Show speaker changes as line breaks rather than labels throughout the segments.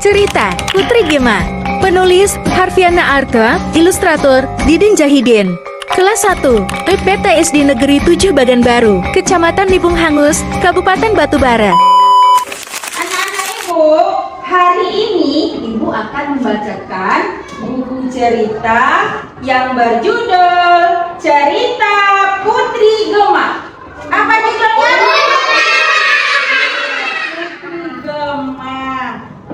Cerita Putri Gema. Penulis Harfiana Arta, ilustrator Didin Jahidin. Kelas 1, PTSD Negeri 7 Baganbaru, Kecamatan Libung Hangus, Kabupaten Batubara.
Anak-anak Ibu, hari ini Ibu akan membacakan buku cerita yang berjudul Cerita Putri Gema. Apa judulnya? Putri Gema,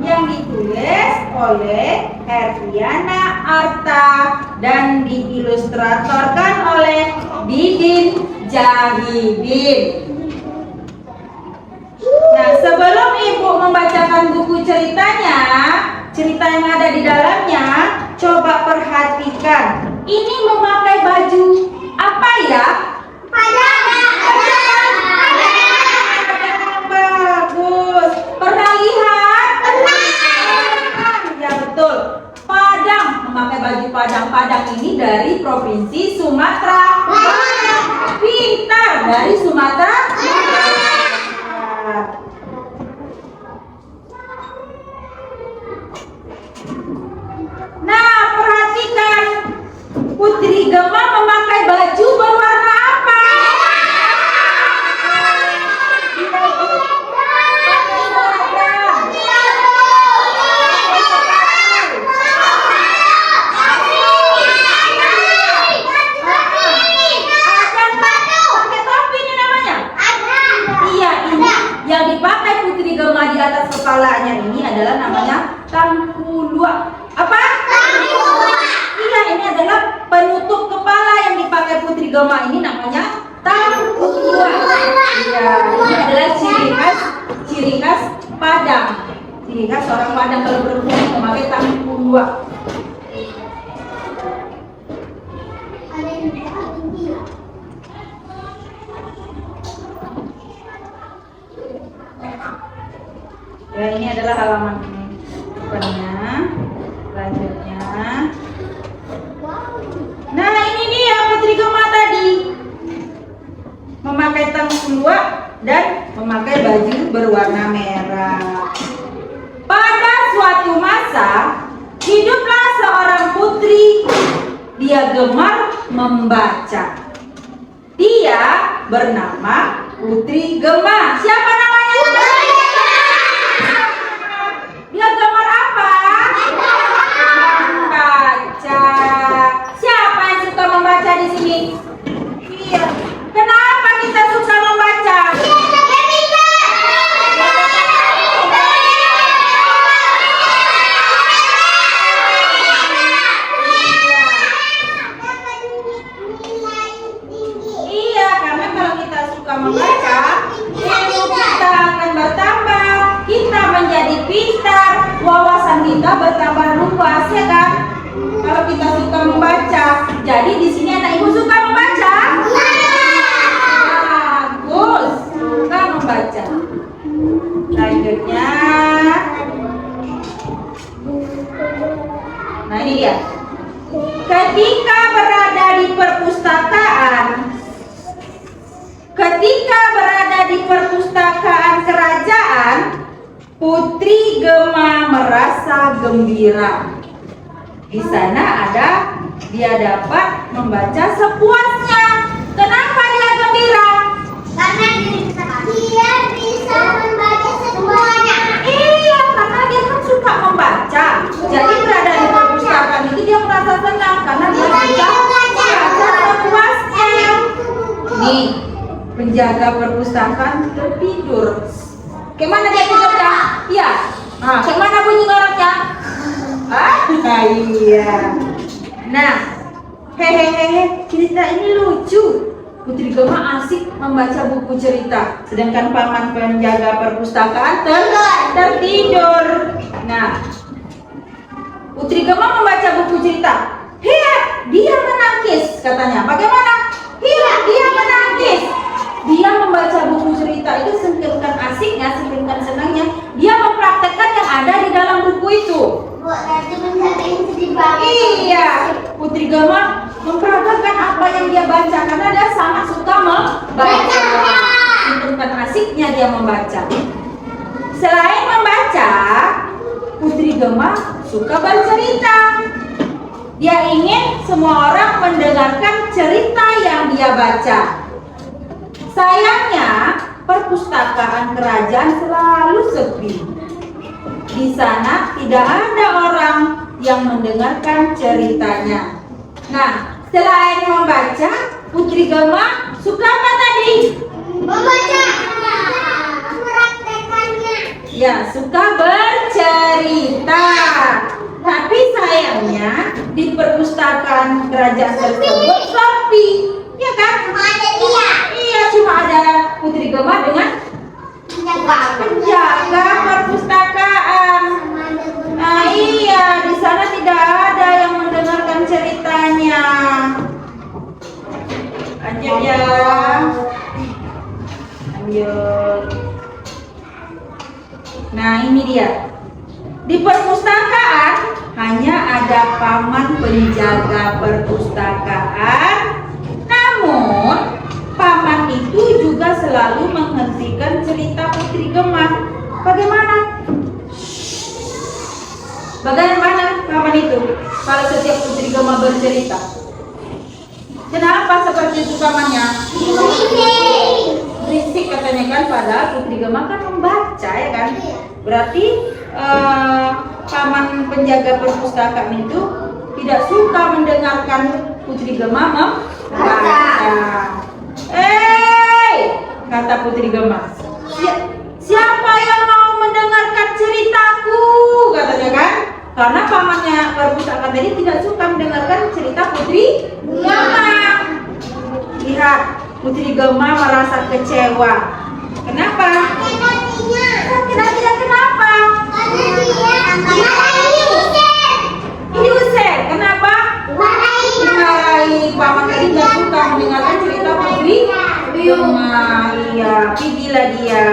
yang ditulis oleh Harfiana Arta dan diilustratorkan oleh Didin Jahidin. Nah, sebelum Ibu membacakan buku ceritanya, cerita yang ada di dalamnya, coba perhatikan. Ini memakai baju apa ya? Bagus. Pernah lihat? Ya betul. Padang, memakai baju Padang. Padang ini dari provinsi Sumatera. Pintar, dari Sumatera. Nah, perhatikan. Putri Gema memakai baju berwarna apa? Yang dipakai Putri Gema di atas kepalanya ini adalah namanya tangkulua. Apa? Iya, ini adalah penutup kepala yang dipakai Putri Gema ini namanya tangkulua. Iya, ini adalah ciri khas Padang. Ciri khas orang Padang kalau perempuan memakai tangkulua. Ya, ini adalah halaman ini. Depannya, selanjutnya. Nah, ini dia Putri Gema tadi. Memakai tangkulua dan memakai baju berwarna merah. Pada suatu masa, hiduplah seorang putri. Dia gemar membaca. Dia bernama Putri Gema. Siapa namanya? Dia gemar apa? Membaca. Siapa yang suka membaca di sini? Iya. Kenapa kita suka membaca? Iya, karena kalau kita suka membaca, ilmu kita akan bertambah. Kita menjadi pintar, wawasan kita bertambah luas, ya kan? Kalau kita suka membaca. Jadi di sini anak Ibu suka membaca? Bagus, suka membaca. Selanjutnya. Nah, ini dia. Ketika berada di perpustakaan kerajaan, Putri Gema merasa gembira. Di sana dia dapat membaca sepuasnya. Kenapa dia gembira?
Karena dia bisa membaca semuanya.
Iya, karena dia kan suka membaca. Jadi berada di perpustakaan itu dia merasa senang karena dia bisa membaca sepuasnya. Nih, penjaga perpustakaan tertidur. Kemana dia tidurnya? Iya. Nah, kemana bunyi ngoroknya? Iya. Nah, hehehe, cerita ini lucu. Putri Gema asik membaca buku cerita, sedangkan paman penjaga perpustakaan tertidur. Nah, Putri Gema membaca buku cerita. Lihat, dia menangis katanya. Bagaimana? Lihat, dia menangis. Dia membaca buku cerita itu sengkirkan asiknya, sengkirkan senangnya. Dia mempraktekkan yang ada di dalam buku itu.
Nanti menjadi sedih banget.
Iya, Putri Gema mempraktekkan apa yang dia baca karena dia sangat suka membaca. Sengkirkan asiknya dia membaca. Selain membaca, Putri Gema suka bercerita. Dia ingin semua orang mendengarkan cerita yang dia baca. Sayangnya, perpustakaan kerajaan selalu sepi. Di sana tidak ada orang yang mendengarkan ceritanya. Nah, selain membaca, Putri Gema suka apa tadi?
Membaca. Mempraktekannya.
Ya, suka bercerita. Tapi sayangnya di perpustakaan kerajaan tersebut sepi, ya kan?
Cuma ada dia.
Iya, cuma ada Putri Gema dengan penjaga perpustakaan. Nah, iya, di sana tidak ada yang mendengarkan ceritanya. Lanjut ya. Lanjut. Nah, ini dia. Di perpustakaan hanya ada paman penjaga perpustakaan. Namun, paman itu juga selalu menghentikan cerita Putri Gema. Bagaimana? Bagaimana paman itu kalau setiap Putri Gema bercerita? Kenapa seperti itu pamannya? Berisik katanya kan, padahal Putri Gema kan membaca, ya kan? Berarti paman penjaga perpustakaan itu tidak suka mendengarkan Putri Gema membaca. Kata Putri Gema, siapa yang mau mendengarkan ceritaku? Katanya kan, karena pamannya perpustakaan tadi tidak suka mendengarkan cerita Putri Gema. Lihat, Putri Gema merasa kecewa. Kenapa? Sakit hatinya kenapa? Diusir. Kenapa? Dimarahi. Paman tadi nggak suka mendengarkan cerita Putri Gema. Iya, pigilah dia.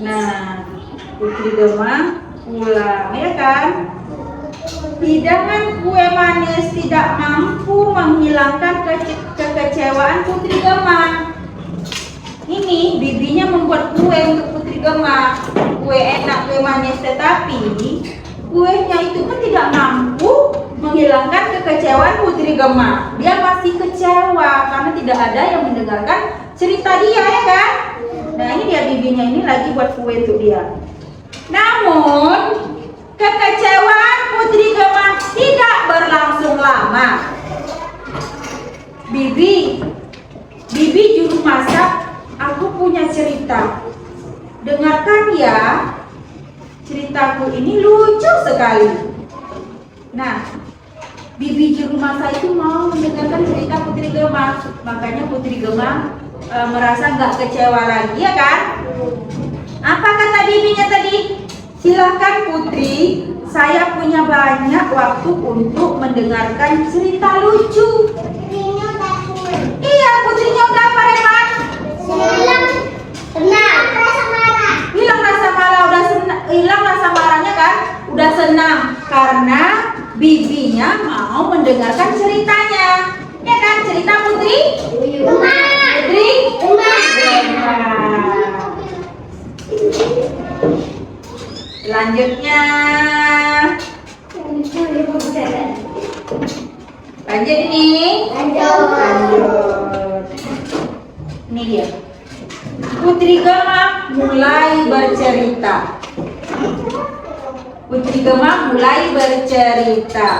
Nah, Putri Gema pulang, ya kan? Hidangan kue manis tidak mampu menghilangkan kekecewaan Putri Gema. Ini bibinya membuat kue untuk Putri Gema. Kue enak, kue manis, tetapi kuenya itu pun tidak mampu menghilangkan kekecewaan Putri Gema. Dia masih kecewa karena tidak ada yang mendengarkan cerita dia, ya kan? Nah, ini dia bibinya ini lagi buat kue untuk dia. Namun, kekecewaan Putri Gema tidak berlangsung lama. Bibi juru masak, aku punya cerita. Dengarkan ya, ceritaku ini lucu sekali. Nah, Bibi juru masak itu mau mendengarkan cerita Putri Gema. Makanya Putri Gema merasa nggak kecewa lagi, ya kan? Apa kata bibinya tadi? Silahkan Putri, saya punya banyak waktu untuk mendengarkan cerita lucu. Iya, putrinya udah apa, Reman? Hilang rasa marah, udah senang. Hilang rasa marahnya kan? Udah senang karena bibinya mau mendengarkan ceritanya. Ya kan, cerita Putri? Putri? Selanjutnya, lanjut ini. Ini dia. Putri Gema mulai bercerita. Putri Gema mulai bercerita.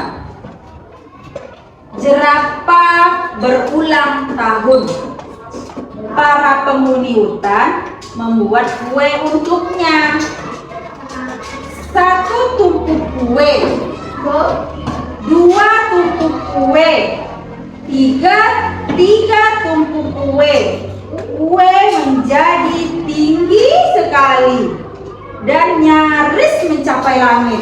Jerapah berulang tahun. Para penghuni hutan membuat kue untuknya. Satu tumpuk kue, dua tumpuk kue, tiga tumpuk kue. Kue menjadi tinggi sekali dan nyaris mencapai langit.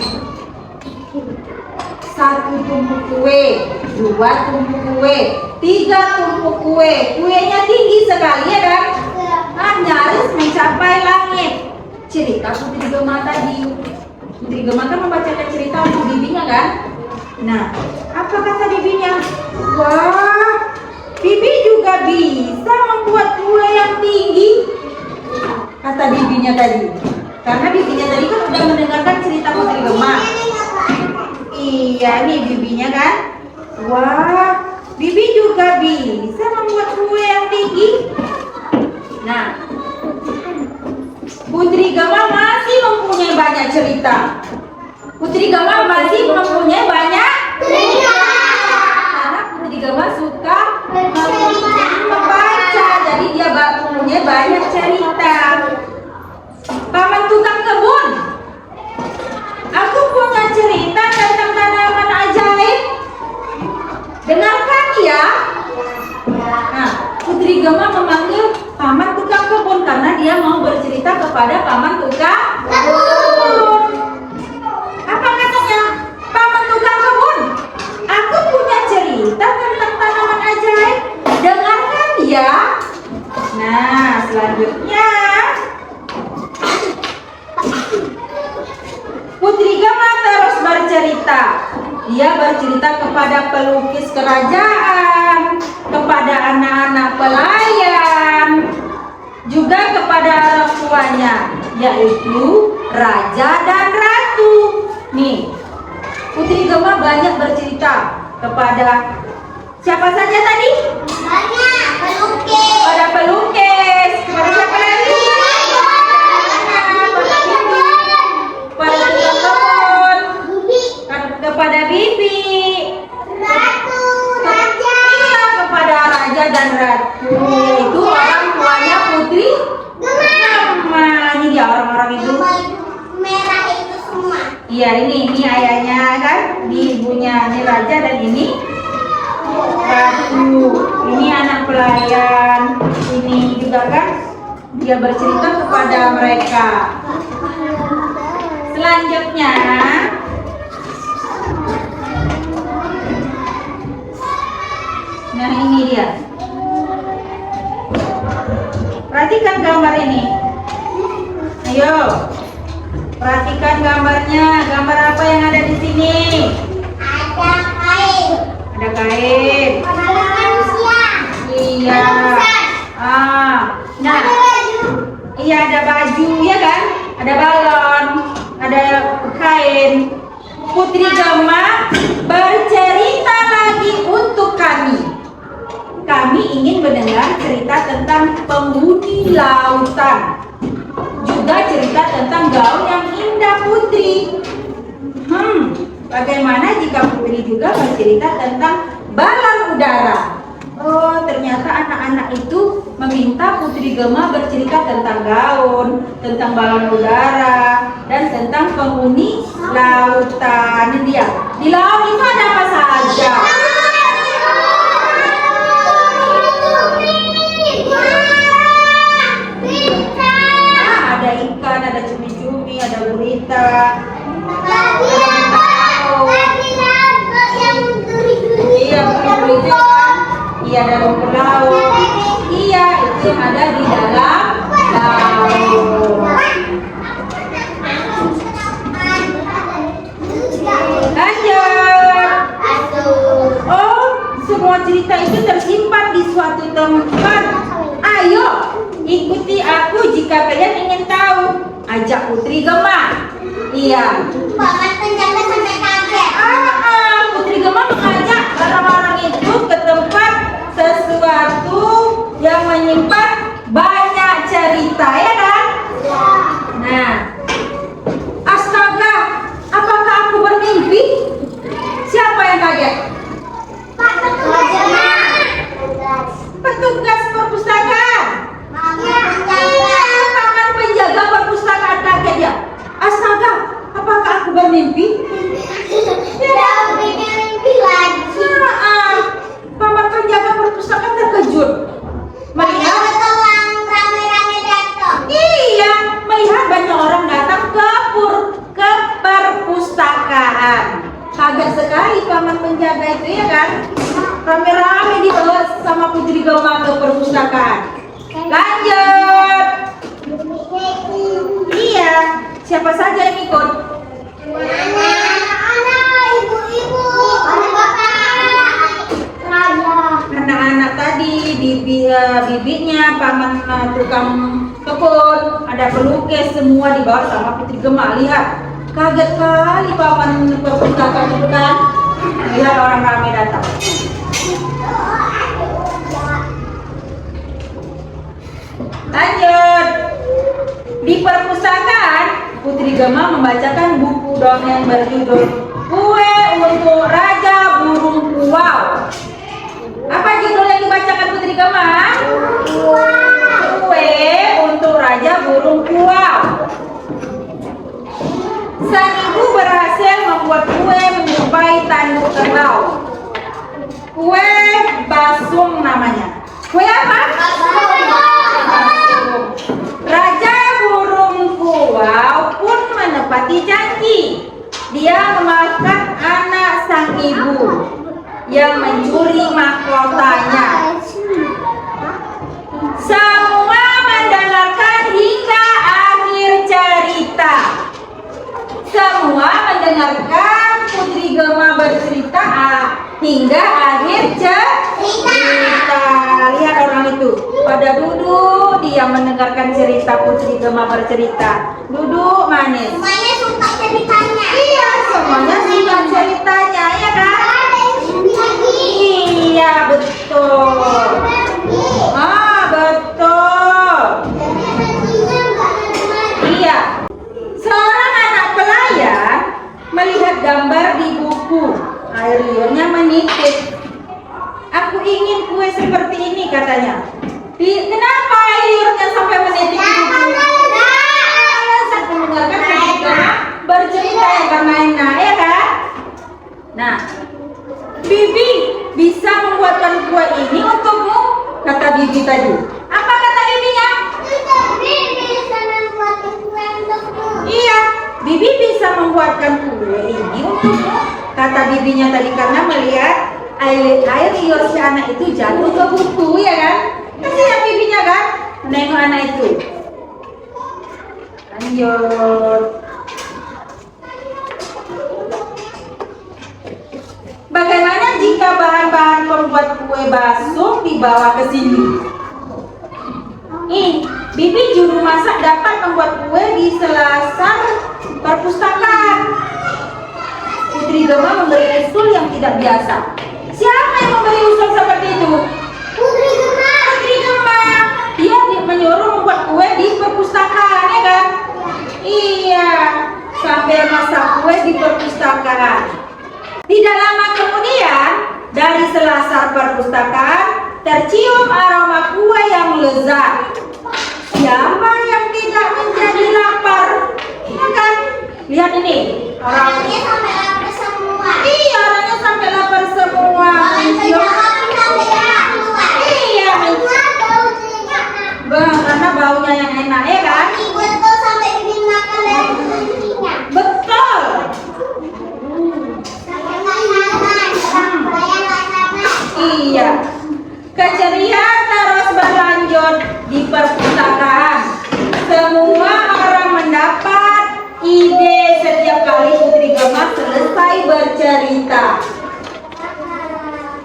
Satu tumpuk kue, dua tumpuk kue, tiga tumpuk kue. Kuenya tinggi sekali, ya kan? Nah, nyaris mencapai langit. Cerita Putri Gema tadi. Putri Gema kan membacakan cerita untuk bibinya, kan? Nah, apa kata bibinya? Wah, bibi juga bisa membuat kata bibinya tadi? Karena bibinya tadi kan udah mendengarkan cerita Putri Gema. Iya, nih bibinya kan. Wah, bibi juga bisa membuat kue yang tinggi. Nah, Putri Gema masih mempunyai banyak cerita. Putri Gema masih mempunyai banyak cerita. Karena Putri Gema suka membaca, jadi dia mempunyai banyak cerita. Paman tukang kebun, aku punya cerita tentang tanaman ajaib. Dengarkan ya. Nah, Putri Gema memanggil paman tukang kebun karena dia mau bercerita kepada paman tukang kebun. Apa katanya? Paman tukang kebun, aku punya cerita tentang tanaman ajaib. Dengarkan ya. Nah, selanjutnya Putri Gema terus bercerita. Dia bercerita kepada pelukis kerajaan, kepada anak-anak pelayan, juga kepada orang tuanya, yaitu raja dan ratu. Nih, Putri Gema banyak bercerita kepada siapa saja tadi?
Banyak pelukis.
Kepada pelukis. Kepada siapa lagi? Kepada tukang kebun. Kepada bibi.
Ratu, raja.
Iya, kepada raja dan ratu. Itu orang tuanya Putri Gema. Ini dia orang-orang itu.
Yang baju merah itu semua.
Iya, ini ayahnya kan, ini ibunya, ini raja dan ini ratu. Ini anak pelayan. Ini juga kan dia bercerita kepada mereka. Selanjutnya nah ini dia. Perhatikan gambar ini. Ayo. Perhatikan gambarnya. Gambar apa yang ada di sini?
Ada kain.
Ada kain.
Ada manusia.
Iya. Nah,
Ada baju.
iya ada baju ya kan? Ada balon, ada kain. Putri Gema bercerita lagi untuk kami. Kami ingin mendengar cerita tentang penghuni lautan. Juga cerita tentang gaun yang indah Putri. Bagaimana jika Putri juga bercerita tentang balon udara? Oh, ternyata anak-anak itu meminta Putri Gema bercerita tentang gaun, tentang balon udara, dan tentang penghuni lautan. Ini dia. Di laut itu ada apa saja? Ada ikan, ada cumi-cumi, ada gurita. Iya, gurita kan? Iya, ada rumput laut. Iya, itu yang ada di dalam laut. Lanjut. Oh, semua cerita itu tersimpan di suatu tempat. Ayo, ikuti aku jika kalian ingin tahu. Ajak Putri Gema. Iya.
Paman penjaga sampai kaget.
Putri Gema mengajak orang-orang itu ke tempat sesuatu yang menyimpan banyak cerita, ya kan? Nah, astaga, apakah aku bermimpi? Siapa yang kaget?
Pak petugas.
Petugas perpustakaan.
Iya,
Paman penjaga perpustakaan kaget ya. Astaga, apakah aku bermimpi?
Tidak bikin mimpi lagi.
Paman penjaga perpustakaan terkejut melihat
Rame-rame datang.
iya, melihat banyak orang datang ke perpustakaan. Kaget sekali paman penjaga itu, ya kan? Rame-rame dibawa sama Putri Gema ke perpustakaan. Lanjut. Iya, siapa saja yang ikut?
Anak-anak, ibu-ibu, bapak, raja.
Anak-anak tadi bibinya, paman tukang kebun, ada pelukis, semua dibawa sama Putri Gemma. Lihat, kaget kali paman perpustakaan itu kan. Lihat orang ramai datang. Lanjut. Di perpustakaan, Putri Gemma membacakan buku dongeng berjudul Kue untuk Raja Burung Kuau. Apa judul yang dibacakan Putri Gemma? Kue untuk Raja Burung Kuau. Sang ibu berhasil membuat kue menyerupai tanduk kerbau. Kue basung namanya. Kue apa? Raja Burung Kuau pun menepati janji. Dia memaafkan anak sang ibu yang mencuri mahkotanya. Semua mendengarkan hingga akhir cerita. Semua mendengarkan Putri Gemma bercerita hingga akhir cerita. Lihat orang itu pada duduk, dia mendengarkan cerita Putri Gemma bercerita. Duduk manis.
Semuanya suka ceritanya.
Iya, semuanya suka ceritanya, ya kan? Iya, betul. Betul. Iya. Seorang anak pelayan melihat gambar di buku. Air liurnya menipis. Aku ingin kue seperti ini, katanya. Kenapa air liurnya sampai menipis di buku? Alasan mendengarkan cerita bercerita yang karena enak, ya kan? Nah, Bibi bisa membuatkan kue ini untukmu, kata Bibi tadi. Apa kata bibinya? Iya, Bibi bisa membuatkan kue ini untukmu, kata bibinya tadi, karena melihat air liur si anak itu jatuh ke buku, ya kan? Kasihan bibinya kan, menengok anak itu. Lanjut. Bagaimana jika bahan-bahan pembuat kue basung dibawa ke sini? Bibi juru masak dapat membuat kue di selasar perpustakaan. Putri Gemma memberi usul yang tidak biasa. Siapa yang memberi usul seperti itu? Putri Gemma. Putri Gemma. Dia menyuruh membuat kue di perpustakaan, ya kan? Iya, sambil masak kue di perpustakaan. Tidak lama kemudian, dari selasar perpustakaan tercium aroma kue yang lezat. Siapa yang tidak menjadi lapar? Ya kan? Lihat ini.
Orangnya sampai lapar semua.
Iya, orangnya sampai lapar semua. Iya, karena baunya yang enak, ya kan?
Betul, sampai bikin makan dari kuncinya.
Betul. Iya. Keceriaan terus berlanjut di perpustakaan. Semua orang mendapat ide setiap kali Putri Gemma selesai bercerita.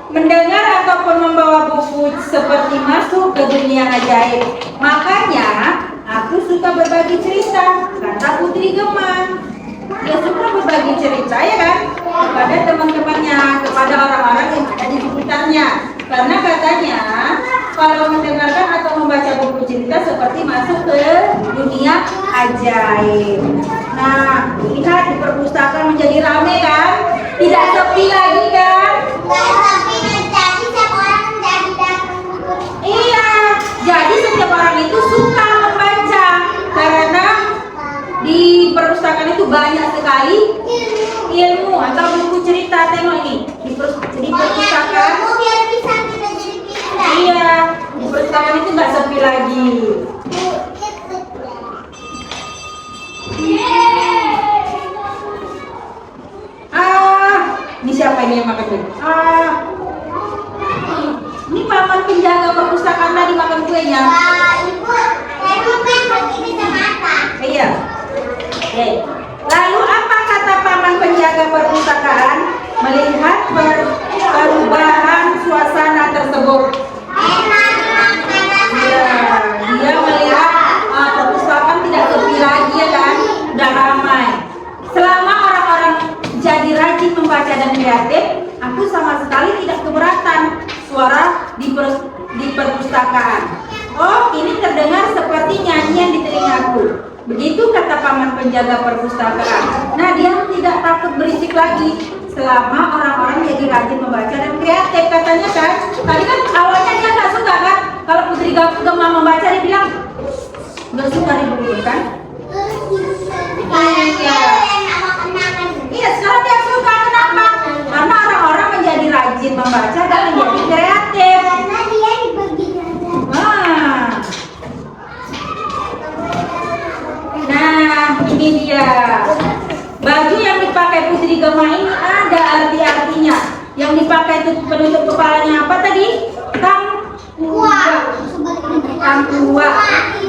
Mendengar ataupun membawa buku seperti masuk ke dunia ajaib. Makanya aku suka berbagi cerita, kata Putri Gemma. Dia suka berbagi cerita, ya kan? Kepada teman-temannya, kepada orang-orang yang ada di sekitarnya. Karena katanya kalau mendengarkan atau membaca buku cerita seperti masuk ke dunia ajaib. Nah, lihat di perpustakaan menjadi ramai kan? Tidak sepi lagi kan? Iya, jadi setiap orang itu suka membaca karena di perpustakaan itu banyak sekali ilmu atau buku cerita. Tengok ini di perpustakaan. Iya, di perpustakaan itu nggak sepi lagi. Ini siapa ini yang makan kue? Ini paman penjaga perpustakaan tadi makan kuenya. Iya. Oke. Lalu apa kata paman penjaga perpustakaan melihat perubahan suasana tersebut?
Enak.
di perpustakaan. Oh, ini terdengar seperti nyanyian di telingaku. Begitu kata paman penjaga perpustakaan. Nah, dia tidak takut berisik lagi selama orang-orang jadi rajin membaca dan kreatif, katanya kan. Tadi kan awalnya dia nggak suka kan, kalau Putri Gema membaca dia bilang nggak suka ribut kan. Iya, sekarang dia suka. Kenapa? Karena orang-orang menjadi rajin membaca dan menjadi kreatif.
Karena dia dibagi ganda.
Nah, ini dia. Baju yang dipakai Putri Gema ini ada arti-artinya. Yang dipakai itu penutup kepalanya apa tadi? Tangkuwa.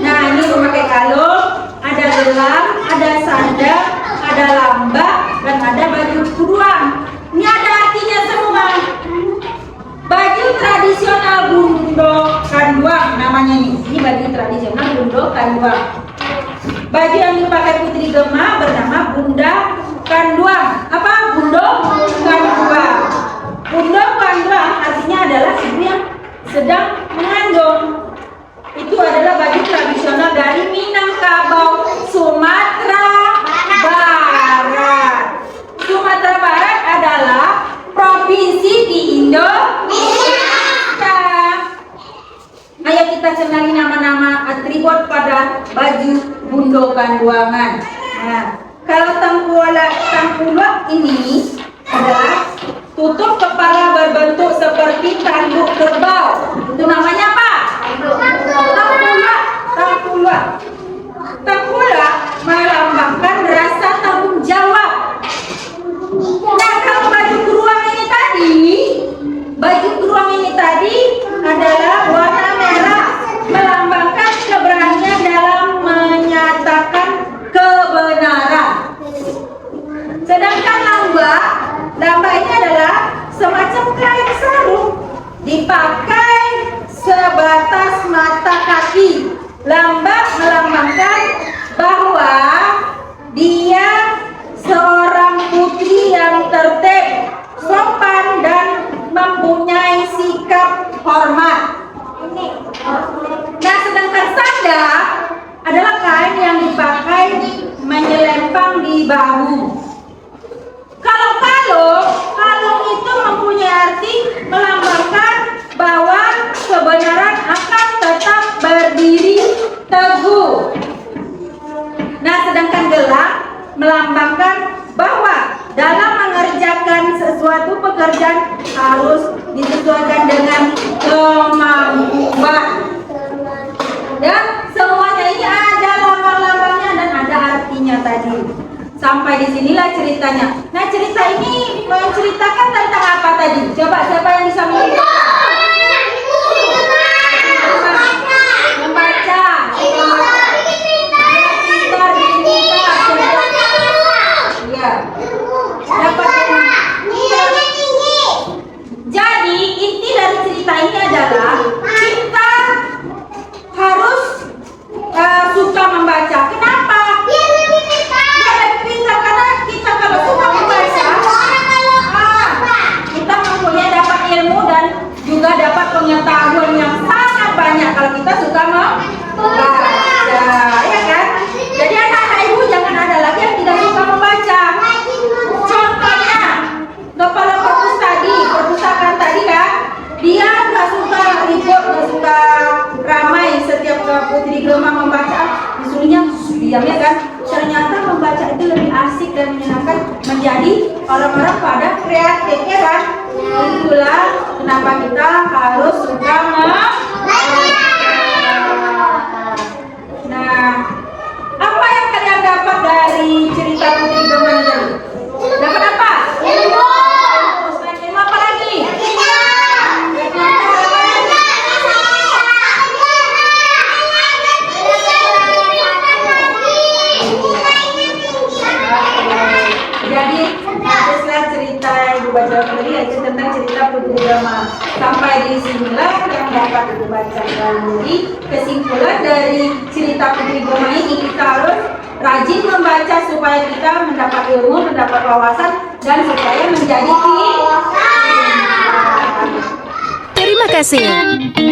Nah, ini memakai kalung, ada gelang, ada sandal, ada lambak, dan ada baju kuruang. Ini ada artinya semua. Baju tradisional Bundo Kanduang namanya nih. Ini baju tradisional Bundo Kanduang. Baju yang dipakai Putri Gema bernama Bunda Kanduang. Apa? Bundo Kanduang. Bundo Kanduang artinya adalah ibu yang sedang mengandung. Itu adalah baju tradisional dari Minangkabau, Sumatera Barat. Sumatera Barat adalah provinsi di Indonesia. Ayo kita kenali nama-nama atribut pada baju Bundo Kanduangan. Nah, kalau tangkulak ini adalah tutup kepala berbentuk seperti tanduk kerbau. Itu namanya apa? Tangkulak melambangkan rasa tanggung jawab. Nah, kalau baju keruang ini tadi adalah warna merah, melambangkan keberanian dalam menyatakan kebenaran. Sedangkan lamba ini adalah semacam kain sarung, dipakai sebatas mata kaki. Lambak melambangkan bahwa dia seorang putri yang tertib, sopan, dan mempunyai sikap hormat. Nah, sedangkan sandal adalah kain yang dipakai menyelempang di bahu. Kalau kalung itu mempunyai arti melambangkan bahwa kebenaran akan tetap berdiri teguh. Nah, sedangkan gelang melambangkan bahwa dalam mengerjakan sesuatu pekerjaan harus disesuaikan dengan kemampuan. Dan semuanya ini ada lambang-lambangnya dan ada artinya tadi. Sampai di sinilah ceritanya. Nah, cerita ini menceritakan tentang apa tadi? Coba siapa yang bisa menceritakan? Membaca. Iya. Jadi inti dari cerita ini adalah kita harus suka membaca. Kenapa? Biar lebih pintar, karena kita kalau suka membaca, kita mempunyai dapat ilmu dan juga dapat pengetahuan yang sangat banyak kalau kita suka membaca, ya kan? Jadi anak-anak ibu jangan ada lagi yang tidak suka membaca. Contohnya kepala perpustakaan tadi kan, dia nggak suka ribut, nggak suka ramai. Setiap Putri Gema membaca, disuruhnya diam ya kan. Ternyata membaca itu lebih asik dan menyenangkan, menjadi orang-orang pada kreatif ya kan. Itulah kenapa kita harus suka membaca. Nah, apa yang kalian dapat dari cerita Putri Gema ini? Dapat apa? Ilmu. Selain ilmu apa lagi? Jadi setelah cerita Ibu baca tadi yaitu tentang cerita Putri Gema. Sampai di sinilah yang dapat Ibu bacakan. Jadi kesimpulan dari cerita Putri Gema ini, kita harus rajin membaca supaya kita mendapat ilmu, mendapat wawasan, dan supaya menjadi
Terima kasih.